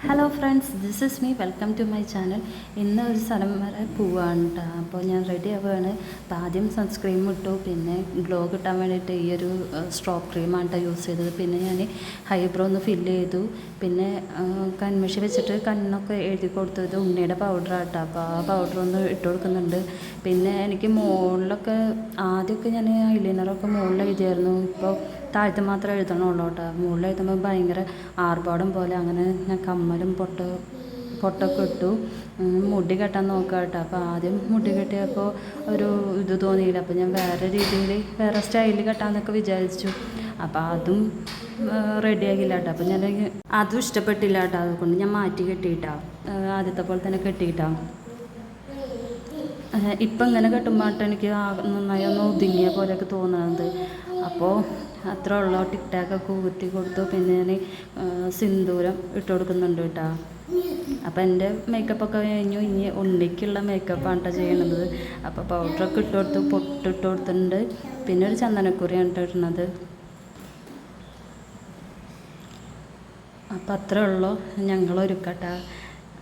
Hello friends, this is me. Welcome to my channel. ഇന്ന് ഒരു സ്ഥലം വരെ പോവാണ് കേട്ടോ. അപ്പോൾ ഞാൻ റെഡി ആവുകയാണ്. അപ്പോൾ ആദ്യം സൺസ്ക്രീം ഇട്ടു, പിന്നെ ഗ്ലോ കിട്ടാൻ വേണ്ടിയിട്ട് ഈ ഒരു സ്ട്രോക്ക് ക്രീമാണ് കേട്ടോ യൂസ് ചെയ്തത്. പിന്നെ ഞാൻ ഹൈബ്രോ ഒന്ന് ഫില്ല് ചെയ്തു. പിന്നെ കൺമഷി വെച്ചിട്ട് കണ്ണൊക്കെ എഴുതി കൊടുത്തത് ഉണ്ണിയുടെ പൗഡറാണ് കേട്ടോ. അപ്പോൾ ആ പൗഡർ ഒന്ന് ഇട്ട് കൊടുക്കുന്നുണ്ട്. പിന്നെ എനിക്ക് മുകളിലൊക്കെ ആദ്യമൊക്കെ ഞാൻ ഐലൈനറൊക്കെ മുകളിൽ എഴുതിയായിരുന്നു. ഇപ്പോൾ താഴത്ത് മാത്രമേ എഴുതണുള്ളൂ കേട്ടോ. മുകളിൽ എഴുതുമ്പോൾ ഭയങ്കര ആർഭാടം പോലെ. അങ്ങനെ ഞാൻ കമ്മലും പൊട്ടൊക്കെ ഇട്ടു. മുടി കെട്ടാൻ നോക്കാം കേട്ടോ. അപ്പോൾ ആദ്യം മുടി കെട്ടിയപ്പോൾ ഒരു ഇത് തോന്നിയില്ല. അപ്പോൾ ഞാൻ വേറെ രീതിയിൽ വേറെ സ്റ്റൈലിൽ കെട്ടാമെന്നൊക്കെ വിചാരിച്ചു. അപ്പോൾ അതും റെഡിയാകില്ല കേട്ടോ. അപ്പോൾ ഞാൻ അതും ഇഷ്ടപ്പെട്ടില്ല കേട്ടോ. അതുകൊണ്ട് ഞാൻ മാറ്റി കെട്ടിയിട്ടാണ്, ആദ്യത്തെ പോലെ തന്നെ കെട്ടിയിട്ടാണ്. ഇപ്പം ഇങ്ങനെ കെട്ടുമ്പോഴാണ് എനിക്ക് നന്നായി ഒന്ന് ഒതുങ്ങിയ പോലെയൊക്കെ തോന്നുന്നത്. അപ്പോൾ അത്ര ഉള്ളൂ. ടിക്ടാക്കൊക്കെ കുത്തി കൊടുത്തു. പിന്നെ ഞാൻ സിന്ദൂരം ഇട്ട് കൊടുക്കുന്നുണ്ട് കേട്ടോ. അപ്പോൾ എൻ്റെ മേക്കപ്പൊക്കെ കഴിഞ്ഞു. ഇനി ഉണ്ണിക്കുള്ള മേക്കപ്പാണ് കേട്ടോ ചെയ്യണത്. അപ്പോൾ പൗഡറൊക്കെ ഇട്ട് കൊടുത്തു, പൊട്ടിട്ട് കൊടുത്തിട്ടുണ്ട്. പിന്നെ ഒരു ചന്ദനക്കുറിയാണ് കേട്ടോ ഇടുന്നത്. അപ്പോൾ അത്രേ ഉള്ളൂ, ഞങ്ങളൊരുക്കട്ടെ.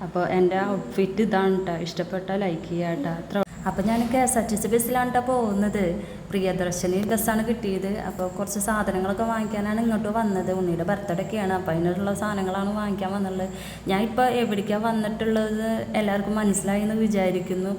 അപ്പോൾ എൻ്റെ ഔട്ട്ഫിറ്റ് ഇതാണ് കേട്ടോ. ഇഷ്ടപ്പെട്ടാൽ ലൈക്ക് ചെയ്യുക കേട്ടോ. അത്ര. അപ്പോൾ ഞാൻ KSRTC ബസ്സിലാണ് കേട്ടോ പോകുന്നത്. പ്രിയദർശിനി ബസ്സാണ് കിട്ടിയത്. അപ്പോൾ കുറച്ച് സാധനങ്ങളൊക്കെ വാങ്ങിക്കാനാണ് ഇങ്ങോട്ട് വന്നത്. ഉണ്ണിയുടെ ബർത്ത്ഡേയൊക്കെയാണ്. അപ്പോൾ അതിനുള്ള സാധനങ്ങളാണ് വാങ്ങിക്കാൻ വന്നുള്ളത്. ഞാൻ ഇപ്പോൾ എവിടേക്കാണ് വന്നിട്ടുള്ളത് എല്ലാവർക്കും മനസ്സിലായി എന്ന് വിചാരിക്കുന്നു.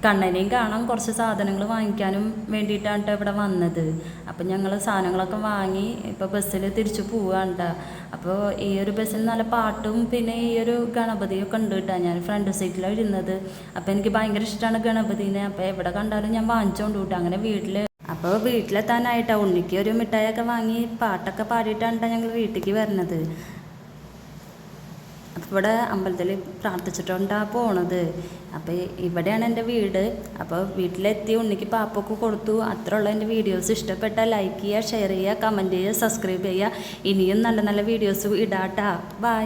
കണ്ണനെയും കാണാൻ കുറച്ച് സാധനങ്ങൾ വാങ്ങിക്കാനും വേണ്ടിയിട്ടാണ് കേട്ടോ ഇവിടെ വന്നത്. അപ്പം ഞങ്ങൾ സാധനങ്ങളൊക്കെ വാങ്ങി ഇപ്പോൾ ബസ്സിൽ തിരിച്ചു പോവുകയാണ് കേട്ടോ. അപ്പോൾ ഈ ഒരു ബസ്സിൽ നല്ല പാട്ടും പിന്നെ ഈ ഒരു ഗണപതിയൊക്കെ ഉണ്ട് കേട്ടോ. ഞാൻ ഫ്രണ്ട് സീറ്റിലാണ് ഇരുന്നത്. അപ്പോൾ എനിക്ക് ഭയങ്കര ഇഷ്ടമാണ് ഗണപതിനെ. അപ്പോൾ എവിടെ കണ്ടാലും ഞാൻ വാങ്ങിച്ചുകൊണ്ട് കൂട്ടാം. അങ്ങനെ അപ്പോൾ വീട്ടിലെത്താനായിട്ടാണ്. ഉണ്ണിക്ക് ഒരു മിഠായിയൊക്കെ വാങ്ങി പാട്ടൊക്കെ പാടിയിട്ടാണ് കേട്ടോ ഞങ്ങൾ വീട്ടിലേക്ക് വരുന്നത്. അപ്പോൾ ഇവിടെ അമ്പലത്തിൽ പ്രാർത്ഥിച്ചിട്ടുണ്ടാണ് പോണത്. അപ്പോൾ ഇവിടെയാണ് എൻ്റെ വീട്. അപ്പോൾ വീട്ടിലെത്തി ഉണ്ണിക്ക് പാപ്പൊക്കെ കൊടുത്തു. അത്ര ഉള്ള എൻ്റെ വീഡിയോസ് ഇഷ്ടപ്പെട്ടാൽ ലൈക്ക് ചെയ്യുക, ഷെയർ ചെയ്യുക, കമൻറ്റ് ചെയ്യുക, സബ്സ്ക്രൈബ് ചെയ്യുക. ഇനിയും നല്ല നല്ല വീഡിയോസ് ഇടാട്ടാ. ബൈ.